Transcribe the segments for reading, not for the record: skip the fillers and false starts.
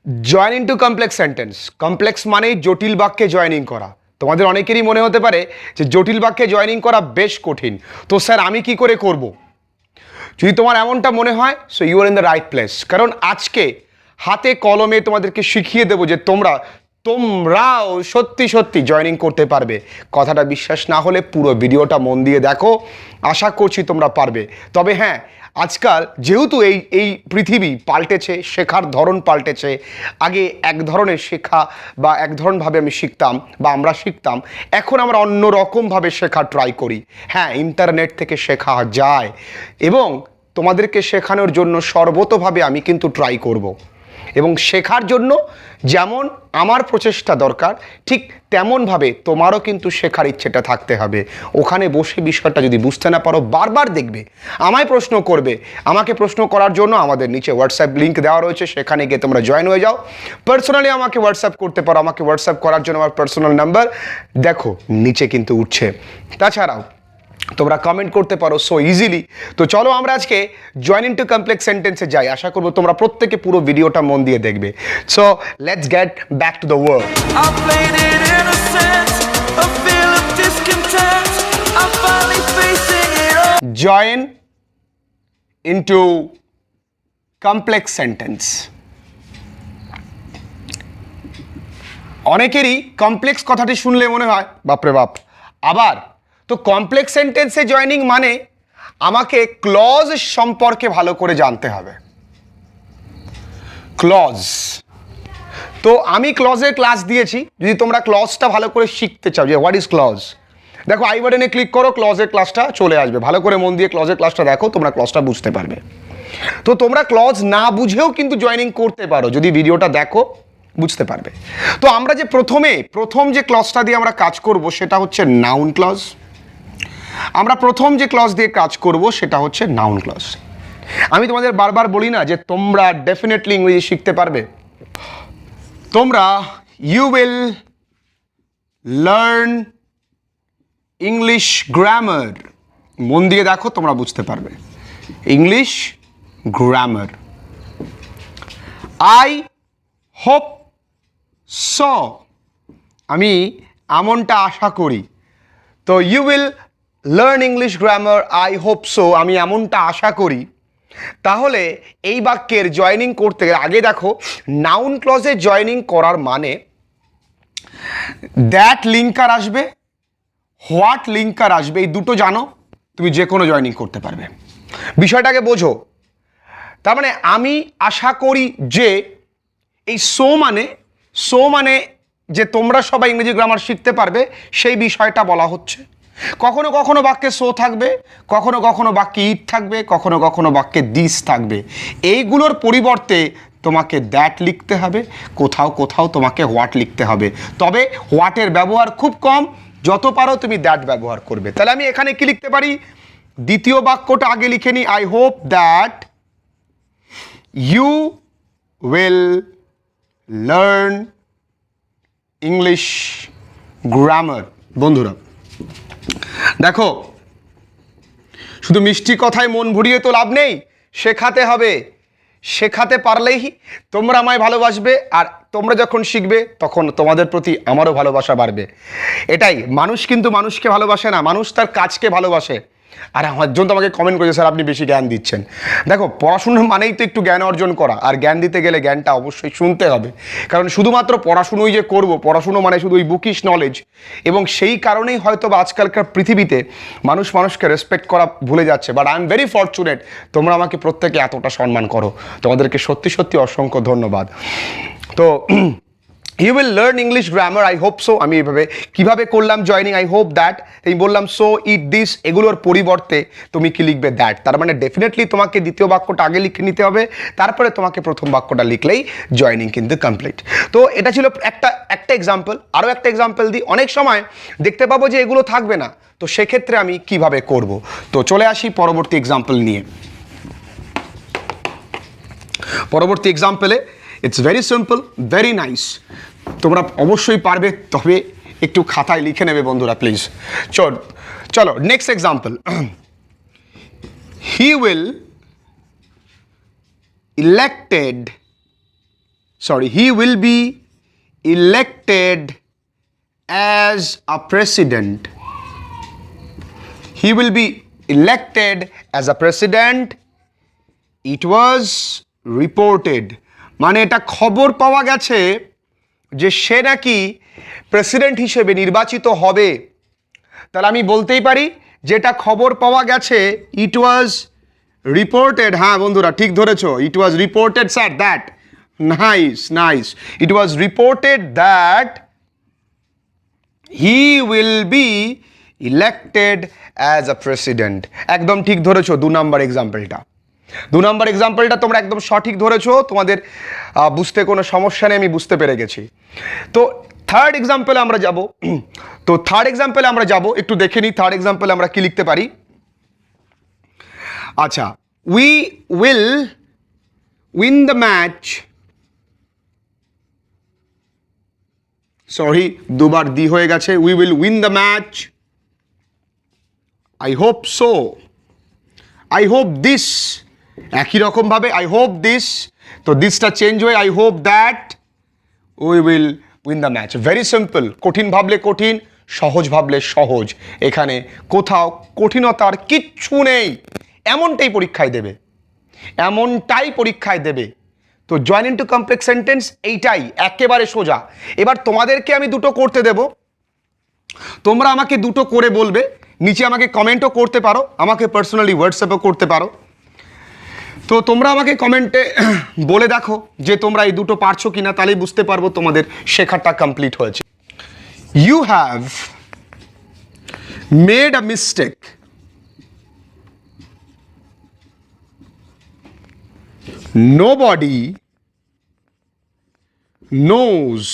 Join into complex sentence. Complex মানেই জটিল বাক্যে জয়েনিং করা। তোমাদের অনেকেরই মনে হতে পারে যে জটিল বাক্যে জয়েনিং করা বেশ কঠিন, তো স্যার আমি কি করে করব? যদি তোমার এমনটা মনে হয়, so you are in the right place. কারণ আজকে হাতে কলমে তোমাদেরকে শিখিয়ে দেবো যে তোমরাও সত্যি সত্যি জয়েনিং করতে পারবে। কথাটা বিশ্বাস না হলে পুরো ভিডিওটা মন দিয়ে দেখো, আশা করছি তোমরা পারবে। তবে হ্যাঁ, আজকাল যেহেতু এই পৃথিবী পাল্টেছে, শেখার ধরন পাল্টেছে। আগে এক ধরনের শেখা বা এক ধরনভাবে আমি শিখতাম বা আমরা শিখতাম, এখন আমরা অন্য রকমভাবে শেখা ট্রাই করি। হ্যাঁ, ইন্টারনেট থেকে শেখা যায় এবং তোমাদেরকে শেখানোর জন্য সর্বতোভাবে আমি কিন্তু ট্রাই করব। এবং শেখার জন্য যেমন আমার প্রচেষ্টা দরকার, ঠিক তেমনভাবে তোমারও কিন্তু শেখার ইচ্ছেটা থাকতে হবে। ওখানে বসে বিষয়টা যদি বুঝতে না পারো, বারবার দেখবে, আমায় প্রশ্ন করবে। আমাকে প্রশ্ন করার জন্য আমাদের নিচে হোয়াটসঅ্যাপ লিঙ্ক দেওয়া রয়েছে, সেখানে গিয়ে তোমরা জয়েন হয়ে যাও। পার্সোনালি আমাকে হোয়াটসঅ্যাপ করতে পারো। আমাকে হোয়াটসঅ্যাপ করার জন্য আমার পার্সোনাল নাম্বার দেখো নিচে কিন্তু উঠছে। তাছাড়াও তোমরা কমেন্ট করতে পারো সো ইজিলি। তো চলো আমরা আজকে জয়েন ইনটু কমপ্লেক্স সেন্টেন্সে যাই। আশা করবো তোমরা প্রত্যেকে পুরো ভিডিওটা মন দিয়ে দেখবে। So let's get back to the world. Join into complex sentence. অনেকেরই কমপ্লেক্স কথাটি শুনলে মনে হয় বাপরে বাপ। আবার তো কমপ্লেক্স সেন্টেন্সে জয়েনিং মানে আমাকে ক্লজ সম্পর্কে ভালো করে জানতে হবে। ক্লজ, তো আমি ক্লজের ক্লাস দিয়েছি। যদি তোমরা ক্লজটা ভালো করে শিখতে চাও যে হোয়াট ইজ ক্লজ, দেখো আই বাটনে ক্লিক করো, ক্লজের ক্লাসটা চলে আসবে। ভালো করে মন দিয়ে ক্লজের ক্লাসটা দেখো, তোমরা ক্লজটা বুঝতে পারবে। তো তোমরা ক্লজ না বুঝেও কিন্তু জয়েনিং করতে পারো, যদি ভিডিওটা দেখো বুঝতে পারবে। তো আমরা যে প্রথম যে ক্লজটা দিয়ে আমরা কাজ করব সেটা হচ্ছে নাউন ক্লজ। আমরা প্রথম যে ক্লজ দিয়ে কাজ করব সেটা হচ্ছে নাউন ক্লজ। আমি তোমাদের বারবার বলি না যে তোমরা ডেফিনেটলি ইংরেজি শিখতে পারবে। তোমরা you will learn English grammar. মন দিয়ে দেখো, তোমরা বুঝতে পারবে। English grammar. I hope so, আমি এমনটা আশা করি। তো you will learn English grammar, I hope so, আমি এমনটা আশা করি। তাহলে এই বাক্যের জয়েনিং করতে গেলে আগে দেখো নাউন ক্লজে জয়েনিং করার মানে দ্যাট লিঙ্কার আসবে, হোয়াট লিঙ্কার আসবে। এই দুটো জানো, তুমি যে কোনো জয়েনিং করতে পারবে। বিষয়টাকে বোঝো। তার মানে আমি আশা করি যে এই সো মানে যে তোমরা সবাই ইংরেজি গ্রামার শিখতে পারবে, সেই বিষয়টা বলা হচ্ছে। কখনো কখনো বাক্যে সো থাকবে, কখনো কখনো বাক্যে ইট থাকবে, কখনো কখনো বাক্যে দিস থাকবে। এইগুলোর পরিবর্তে তোমাকে দ্যাট লিখতে হবে, কোথাও কোথাও তোমাকে হোয়াট লিখতে হবে। তবে হোয়াটের ব্যবহার খুব কম, যত পারো তুমি দ্যাট ব্যবহার করবে। তাহলে আমি এখানে কি লিখতে পারি? দ্বিতীয় বাক্যটা আগে লিখে নিই, I hope that you will learn English grammar. বন্ধুরা দেখো, শুধু মিষ্টি কথায় মন ভরিয়ে তো লাভ নেই, শেখাতে হবে। শেখাতে পারলেই তোমরা আমায় ভালোবাসবে, আর তোমরা যখন শিখবে তখন তোমাদের প্রতি আমারও ভালোবাসা বাড়বে। এটাই, মানুষ কিন্তু মানুষকে ভালোবাসে না, মানুষ তার কাজকে ভালোবাসে। আর আমার জন্য আমাকে কমেন্ট করেছে স্যার আপনি বেশি জ্ঞান দিচ্ছেন। দেখো, পড়াশুনো মানেই তো একটু জ্ঞান অর্জন করা, আর জ্ঞান দিতে গেলে জ্ঞানটা অবশ্যই শুনতে হবে। কারণ শুধুমাত্র পড়াশুনোই যে করব, পড়াশুনো মানে শুধু ওই বুকিশ নলেজ। এবং সেই কারণেই হয়তো বা আজকালকার পৃথিবীতে মানুষ মানুষকে রেসপেক্ট করা ভুলে যাচ্ছে। But I am very fortunate, তোমরা আমাকে প্রত্যেকে এতটা সম্মান করো, তোমাদেরকে সত্যি সত্যি অসংখ্য ধন্যবাদ। তো you will learn English grammar, I hope so. আমি এইভাবে কীভাবে করলাম জয়েনিং, আই হোপ দ্যাট। আমি বললাম সো, ইট, দিস, এগুলোর পরিবর্তে তুমি কি লিখবে? দ্যাট। তার মানে ডেফিনেটলি তোমাকে দ্বিতীয় বাক্যটা আগে লিখে নিতে হবে, তারপরে তোমাকে প্রথম বাক্যটা লিখলেই জয়েনিং কিন্তু কমপ্লিট। তো এটা ছিল একটা এক্সাম্পল। আরও একটা এক্সাম্পল দিই। অনেক সময় দেখতে পাবো যে এগুলো থাকবে না, তো সেক্ষেত্রে আমি কিভাবে করব। তো চলে আসি পরবর্তী এক্সাম্পল নিয়ে। পরবর্তী এক্সাম্পলে it's very simple, very nice. তোমরা অবশ্যই পারবে, তবে একটু খাতায় লিখে নেবে বন্ধুরা প্লিজ। চলো next example. He will elected sorry, he will be elected as a president. He will be elected as a president. It was reported. মানে এটা খবর পাওয়া গেছে যে সে নাকি প্রেসিডেন্ট হিসেবে নির্বাচিত হবে। তাহলে আমি বলতেই পারি যেটা খবর পাওয়া গেছে, ইট ওয়াজ রিপোর্টেড। হ্যাঁ বন্ধুরা ঠিক ধরেছো, it was reported sir that, nice nice, it was reported that he will be elected as a president. একদম ঠিক ধরেছো 2 নম্বর এক্সাম্পলটা। 2 নম্বর এক্সাম্পলটা তোমরা একদম সঠিক ধরেছো, তোমাদের বুঝতে কোনো সমস্যা নেই, আমি বুঝতে পেরে গেছি। তো থার্ড এক্সাম্পলে আমরা যাব। তো থার্ড এক্সাম্পলে আমরা যাব, একটু দেখে নিই থার্ড এক্সাম্পলে আমরা কি লিখতে পারি। আচ্ছা, we will win the match, sorry দুবার দি হয়ে গেছে, we will win the match, I hope so, I hope this, একই রকমভাবে আই হোপ দিস, তো দিসটা চেঞ্জ হয়ে I hope that we will win the match. Very simple, কঠিন ভাবলে কঠিন, সহজ ভাবলে সহজ, এখানে কোথাও কঠিনতার কিচ্ছু নেই। এমনটাই পরীক্ষায় দেবে, এমনটাই পরীক্ষায় দেবে। তো জয়েন ইনটু কমপ্লেক্স সেন্টেন্স এইটাই একেবারে সোজা। এবার তোমাদেরকে আমি দুটো করতে দেব, তোমরা আমাকে দুটো করে বলবে, নিচে আমাকে কমেন্টও করতে পারো, আমাকে পার্সোনালি হোয়াটসঅ্যাপও করতে পারো। তো তোমরা আমাকে কমেন্টে বলে দেখো যে তোমরা এই দুটো পারছো কিনা, তাহলেই বুঝতে পারবো তোমাদের শেখাটা কমপ্লিট হয়েছে। You have made a mistake, nobody knows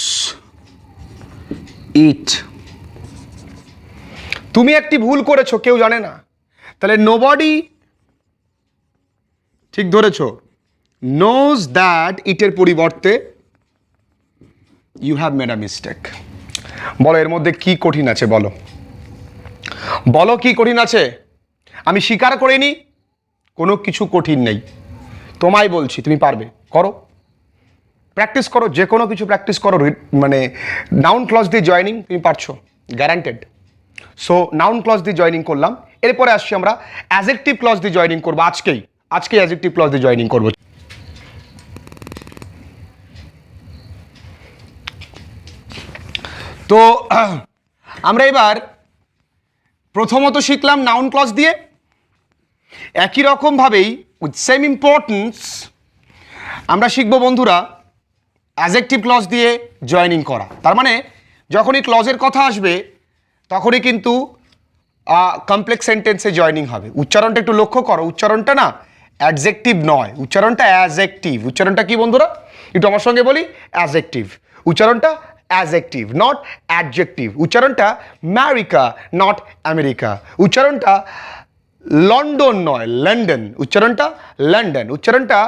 it. তুমি একটি ভুল করেছো, কেউ জানে না। তাহলে nobody, ঠিক ধরেছো, knows that ইটের পরিবর্তে you have made a mistake. বলো এর মধ্যে কি কঠিন আছে, বলো বলো কি কঠিন আছে। আমি স্বীকার করিনি, কোনো কিছু কঠিন নেই, তোমায় বলছি তুমি পারবে, করো, প্র্যাকটিস করো, যে কোনো কিছু প্র্যাকটিস করো। মানে নাউন ক্লজ দিয়ে জয়নিং তুমি পারছো, গ্যারান্টেড। সো নাউন ক্লজ দিয়ে জয়নিং করলাম, এরপরে আসছি আমরা অ্যাডজেক্টিভ ক্লজ দিয়ে জয়নিং করবো। আজকেই অ্যাডজেক্টিভ ক্লজ দিয়ে জয়নিং করবো। তো আমরা এবার প্রথমত শিখলাম নাউন ক্লজ দিয়ে, একই রকমভাবেই উইথ সেম ইম্পর্টেন্স আমরা শিখবো বন্ধুরা অ্যাডজেক্টিভ ক্লজ দিয়ে জয়েনিং করা। তার মানে যখনই ক্লজের কথা আসবে তখনই কিন্তু কমপ্লেক্স সেন্টেন্সে জয়েনিং হবে। উচ্চারণটা একটু লক্ষ্য করো, উচ্চারণটা না অ্যাডজেক্টিভ নয়, উচ্চারণটা অ্যাজেক্টিভ। উচ্চারণটা কি বন্ধুরা, একটু আমার সঙ্গে বলি, অ্যাজেক্টিভ। উচ্চারণটা অ্যাজেক্টিভ, নট অ্যাডজেক্টিভ। উচ্চারণটা আমেরিকা, নট আমেরিকা। উচ্চারণটা লন্ডন নয়, লন্ডন। উচ্চারণটা লন্ডন। উচ্চারণটা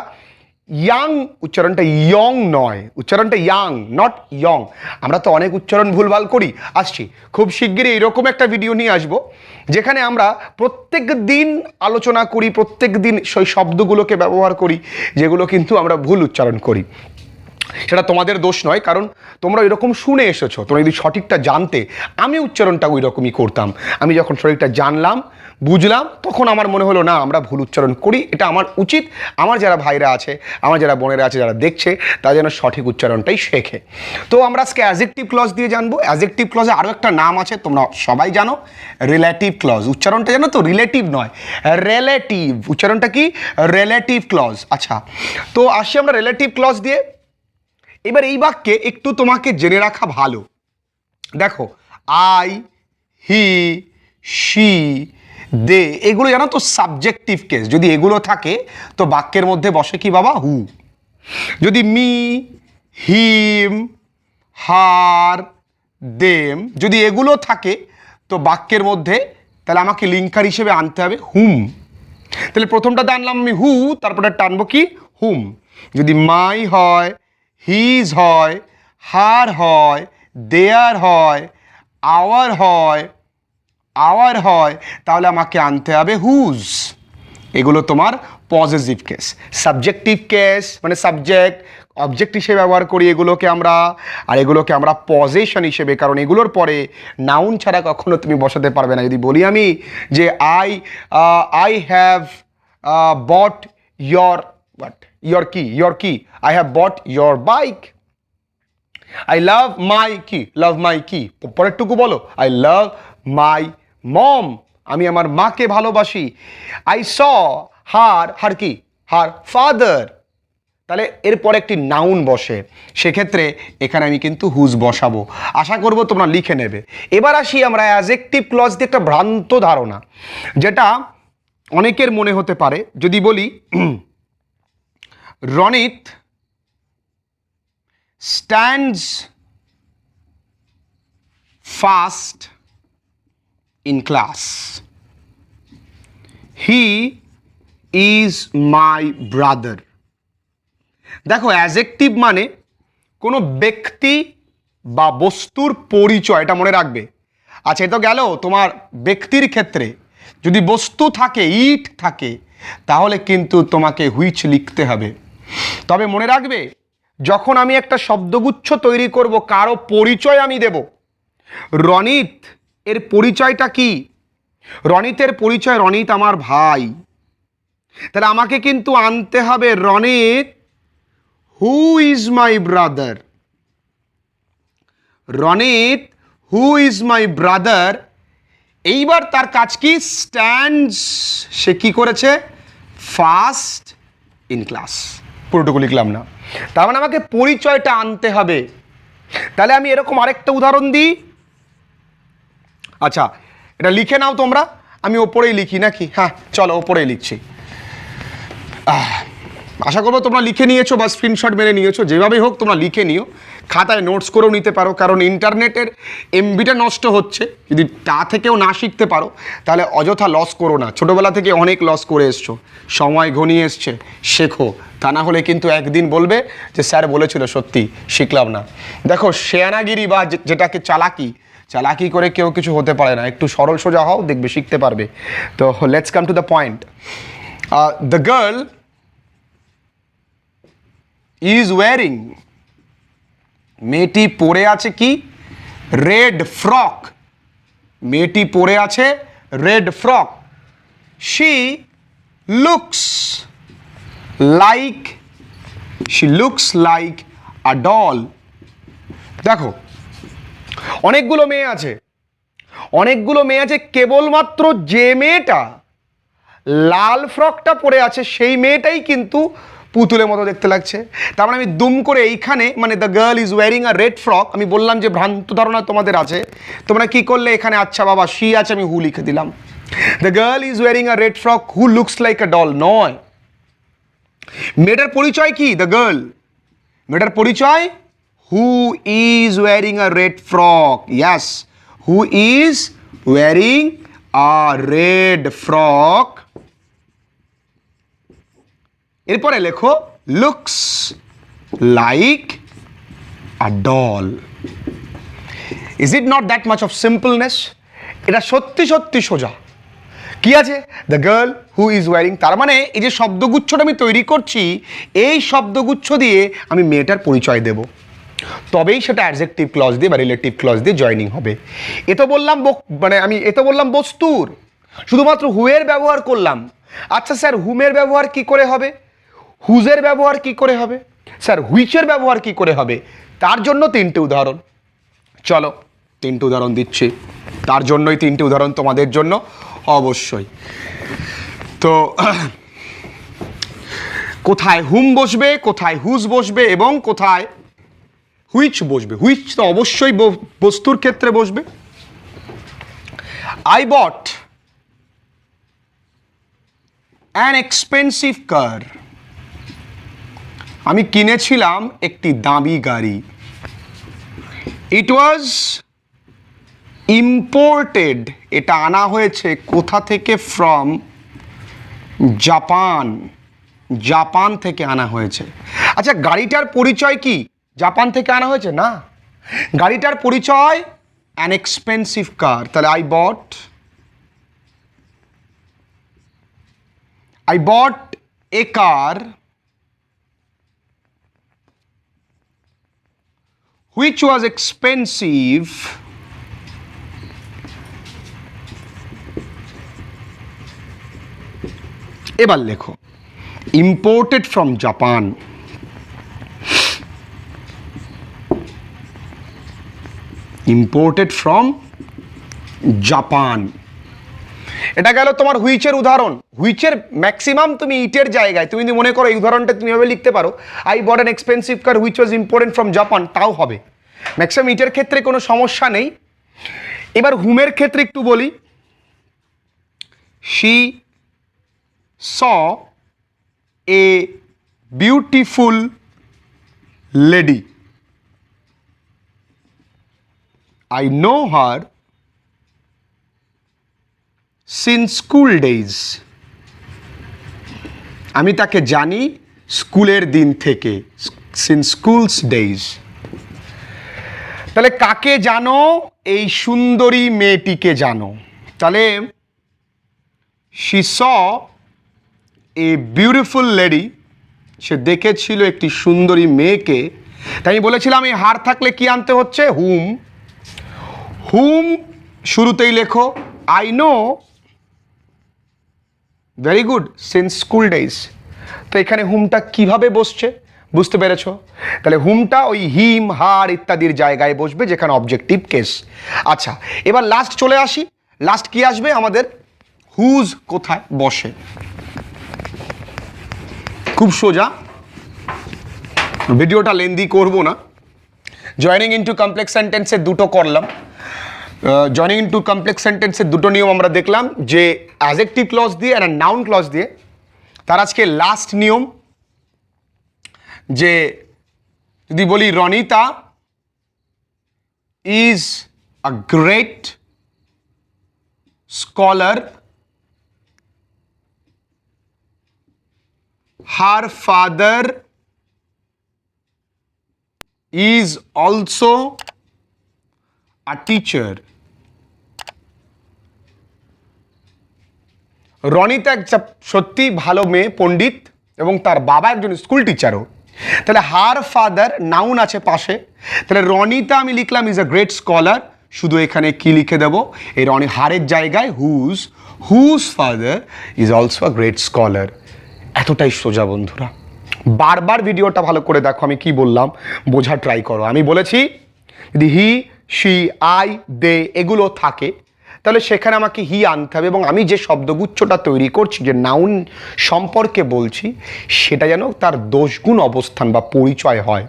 ইয়াং, উচ্চারণটা ইয়ং নয়, উচ্চারণটা ইয়াং, নট ইয়ং। আমরা তো অনেক উচ্চারণ ভুলভাল করি। আসছি খুব শিগগিরই এরকম একটা ভিডিও নিয়ে আসবো যেখানে আমরা প্রত্যেক দিন আলোচনা করি, প্রত্যেক দিন সেই শব্দগুলোকে ব্যবহার করি যেগুলো কিন্তু আমরা ভুল উচ্চারণ করি। সেটা তোমাদের দোষ নয়, কারণ তোমরা এরকম শুনে এসেছো। তোমরা যদি সঠিকটা জানতে, আমি উচ্চারণটা ওই রকমই করতাম। আমি যখন সঠিকটা জানলাম, বুঝলাম, তখন আমার মনে হলো না আমরা ভুল উচ্চারণ করি, এটা আমার উচিত। আমার যারা ভাইরা আছে, আমার যারা বোনেরা আছে, যারা দেখছে, তারা যেন সঠিক উচ্চারণটাই শেখে। তো আমরা আজকে অ্যাডজেক্টিভ ক্লজ দিয়ে জানবো। অ্যাডজেক্টিভ ক্লজে আরও একটা নাম আছে, তোমরা সবাই জানো, রিলেটিভ ক্লজ। উচ্চারণটা জানো তো, রিলেটিভ নয়, রিলেটিভ। উচ্চারণটা কি, রিলেটিভ ক্লজ। আচ্ছা, তো আসি আমরা রিলেটিভ ক্লজ দিয়ে। এবার এই বাক্যে একটু তোমাকে জেনে রাখা ভালো। দেখো, আই, হি, শি, দে, এগুলো জানো তো সাবজেক্টিভ কেস। যদি এগুলো থাকে তো বাক্যের মধ্যে বসে কি বাবা, হু। যদি মি, হিম, হার, দেম, যদি এগুলো থাকে তো বাক্যের মধ্যে তাহলে আমাকে লিঙ্কার হিসেবে আনতে হবে হুম। তাহলে প্রথমটাতে আনলাম আমি হু, তারপরে টানবো কি, হুম। যদি মাই হয়, হিজ হয়, হার হয়, দেয়ার হয়, আওয়ার হয়, তাহলে আমাকে আনতে হবে হুজ। এগুলো তোমার পজিটিভ কেস। সাবজেক্টিভ কেস মানে সাবজেক্ট, অবজেক্ট হিসেবে ব্যবহার করি এগুলোকে আমরা, আর এগুলোকে আমরা পজেশন হিসেবে, কারণ এগুলোর পরে নাউন ছাড়া কখনো তুমি বসাতে পারবে না। যদি বলি আমি যে I have bought your but your কি I have bought your bike, I love my কি, লাভ মাই কি, পরেরটুকু বলো, আই লাভ মাই মম, আমি আমার মাকে ভালোবাসি, আই স হার কি, হার ফাদার। তাহলে এরপর একটি নাউন বসে, সেক্ষেত্রে এখানে আমি কিন্তু হুজ বসাবো। আশা করব তোমরা লিখে নেবে। এবার আসি আমরা অ্যাডজেক্টিভ ক্লজ দিয়ে একটা ভ্রান্ত ধারণা, যেটা অনেকের মনে হতে পারে। যদি বলি Ronit stands fast in class, he is my brother. দেখো, অ্যাডজেক্টিভ মানে কোনো ব্যক্তি বা বস্তুর পরিচয়, এটা মনে রাখবে। আচ্ছা, এ তো গেল তোমার ব্যক্তির ক্ষেত্রে। যদি বস্তু থাকে, ইট থাকে, তাহলে কিন্তু তোমাকে হুইচ লিখতে হবে। তবে মনে রাখবে, যখন আমি একটা শব্দগুচ্ছ তৈরি করব, কারো পরিচয় আমি দেব। রনিত এর পরিচয়টা কি? রনিতের পরিচয়, রনিত আমার ভাই। তাহলে আমাকে কিন্তু আনতে হবে Ronit who is my brother. Ronit who is my brother. এইবার তার কাজ কি? স্ট্যান্ডস, সে কি করেছে? First in class. পুরোটুকু লিখলাম না, তার মানে আমাকে পরিচয়টা আনতে হবে। তাহলে আমি এরকম আরেকটা উদাহরণ দিই। আচ্ছা, এটা লিখে নাও তোমরা, আমি ওপরেই লিখি নাকি? হ্যাঁ চলো, ওপরেই লিখছি। আশা করবো তোমরা লিখে নিয়েছো বা স্ক্রিনশট মেরে নিয়েছো, যেভাবেই হোক তোমরা লিখে নিও, খাতায় নোটস করেও নিতে পারো, কারণ ইন্টারনেটের এমবিটা নষ্ট হচ্ছে। যদি তা থেকেও না শিখতে পারো, তাহলে অযথা লস করো না। ছোটোবেলা থেকে অনেক লস করে এসছো, সময় ঘনিয়ে এসছে, শেখো। তা না হলে কিন্তু একদিন বলবে যে স্যার বলেছিল, সত্যি শিখলাম না। দেখো, শেয়ানাগিরি বা যেটাকে চালাকি করে কেউ কিছু হতে পারে না। একটু সরল সোজা হও, দেখবে শিখতে পারবে। তো let's come to the point. The girl is wearing, মেয়েটি পরে আছে কি? Red frock. মেয়েটি পরে আছে red frock. She looks like a doll. দেখো, অনেকগুলো মেয়ে আছে, কেবলমাত্র যে মেয়েটা লাল ফ্রকটা পরে আছে সেই মেয়েটাই কিন্তু পুতুলের মতো দেখতে লাগছে। তার মানে আমি দুম করে এইখানে, মানে the girl is wearing a red frock, আমি বললাম যে ভ্রান্ত ধারণা তোমাদের আছে। তোমরা কি করলে, এখানে আচ্ছা বাবা শি আছে, আমি হু লিখে দিলাম। The girl is wearing a red frock who looks like a doll নয়। মেয়েটার পরিচয় কি? The girl. মেয়েটার পরিচয় who is wearing a red frock. Yes, who is wearing a red frock. এরপরে লেখো looks like a doll. Is it not that much of simpleness? এটা সত্যি সত্যি সোজা। কি আছে? The girl who is wearing. তার মানে এই যে শব্দগুচ্ছটা আমি তৈরি করছি, এই শব্দগুচ্ছ দিয়ে আমি মেয়েটার পরিচয় দেব, তবেই সেটা অ্যাডজেক্টিভ ক্লজ দিয়ে বা রিলেটিভ ক্লজ দিয়ে জয়নিং হবে। এ তো বললাম বস্তুর, শুধুমাত্র হুয়ের ব্যবহার করলাম। আচ্ছা স্যার, হুমের ব্যবহার কি করে হবে? হুজের ব্যবহার কি করে হবে? স্যার, হুইচের ব্যবহার কি করে হবে? তার জন্য তিনটে উদাহরণ। চলো, তিনটে উদাহরণ দিচ্ছি। তার জন্যই তিনটে উদাহরণ তোমাদের জন্য অবশ্যই। তো কোথায় হুম বসবে, কোথায় হুজ বসবে এবং কোথায় হুইচ বসবে? হুইচ তো অবশ্যই বস্তুর ক্ষেত্রে বসবে। আই বট অ্যান এক্সপেন্সিভ কার। আমি কিনেছিলাম একটি দামি গাড়ি। ইট ওয়াজ ইম্পোর্টেড, এটা আনা হয়েছে কোথা থেকে? From Japan. জাপান থেকে আনা হয়েছে। আচ্ছা, গাড়িটার পরিচয় কি? জাপান থেকে আনা হয়েছে না, গাড়িটার পরিচয় অ্যান এক্সপেন্সিভ কার। তাহলে I bought A car which was expensive এবার লেখো imported from Japan. Imported from Japan. এটা গেল তোমার হুইচের উদাহরণ। হুইচের ম্যাক্সিমাম তুমি ইটের জায়গায় তুমি যদি মনে করো এই উদাহরণটা তুমি এভাবে লিখতে পারো, I bought an expensive car which was imported from Japan, তাও হবে। ম্যাক্সিমাম ইটের ক্ষেত্রে কোনো সমস্যা নেই। এবার হুমের ক্ষেত্রে একটু বলি, she saw a beautiful lady, I know her since school days. আমি তাকে জানি স্কুলের দিন থেকে, since school's days. তাহলে কাকে জানো? এই সুন্দরী মেয়েটিকে জানো। তাহলে she saw a beautiful lady, সে দেখেছিল একটি সুন্দরী মেয়েকে। তাই আমি বলেছিলাম এই হার থাকলে কি আনতে হচ্ছে? হুম। হুম শুরুতেই লেখো, I know, very good, since school days. তো এখানে হুমটা কিভাবে বসছে বুঝতে পেরেছো? তাহলে হুমটা ওই হিম, হার ইত্যাদির জায়গায় বসবে যেখানে অবজেক্টিভ কেস। আচ্ছা, এবার লাস্ট চলে আসি। লাস্ট কি আসবে আমাদের? হুজ কোথায় বসে। খুব সোজা, ভিডিওটা লেন্দি করব না। জয়নিং ইনটু কমপ্লেক্স সেন্টেন্সের দুটো করলাম। জয়নিং ইনটু কমপ্লেক্স সেন্টেন্সের দুটো নিয়ম আমরা দেখলাম, যে অ্যাডজেক্টিভ ক্লজ দিয়ে আর নাউন ক্লজ দিয়ে। তার আজকে লাস্ট নিয়ম, যে যদি বলি Ronita is a great scholar, her father is also a teacher. Ronita একটা সত্যি ভালো মেয়ে, পণ্ডিত, এবং তার বাবা একজন স্কুল টিচারও। তাহলে হার ফাদার নাউন আছে পাশে, তাহলে রনিতা আমি লিখলাম ইজ আ গ্রেট স্কলার। শুধু এখানে কি লিখে দেবো? এই হারের জায়গায় whose father is also a great scholar. এতটাই সোজা বন্ধুরা। বারবার ভিডিওটা ভালো করে দেখো, আমি কি বললাম বোঝা ট্রাই করো। আমি বলেছি যদি হি, শি, আই, দে এগুলো থাকে তাহলে সেখানে আমাকে হি আনতে হবে, এবং আমি যে শব্দগুচ্ছটা তৈরি করছি, যে নাউন সম্পর্কে বলছি, সেটা যেন তার দোষগুণ অবস্থান বা পরিচয় হয়।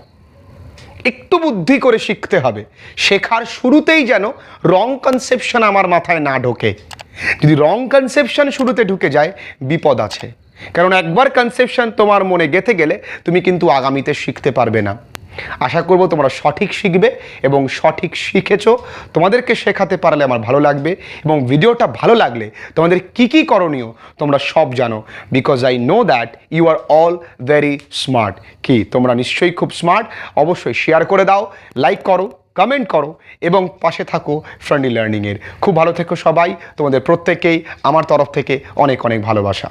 একটু বুদ্ধি করে শিখতে হবে। শেখার শুরুতেই যেন রং কনসেপশন আমার মাথায় না ঢোকে। যদি রং কনসেপশন শুরুতে ঢুকে যায়, বিপদ আছে। কারণ একবার কনসেপশন তোমার মনে গেঁথে গেলে তুমি কিন্তু আগামীতে শিখতে পারবে না। আশা করব তোমরা সঠিক শিখবে, এবং সঠিক শিখেছো। তোমাদেরকে শেখাতে পারলে আমার ভালো লাগবে, এবং ভিডিওটা ভালো লাগলে তোমাদের কি কি করণীয় তোমরা সব জানো। Because I know that you are all very smart. কি তোমরা নিশ্চয়ই খুব স্মার্ট। অবশ্যই শেয়ার করে দাও, লাইক করো, কমেন্ট করো, এবং পাশে থাকো ফ্রেন্ডলি লার্নিংয়ের। খুব ভালো থেকো সবাই। তোমাদের প্রত্যেকেই আমার তরফ থেকে অনেক অনেক ভালোবাসা।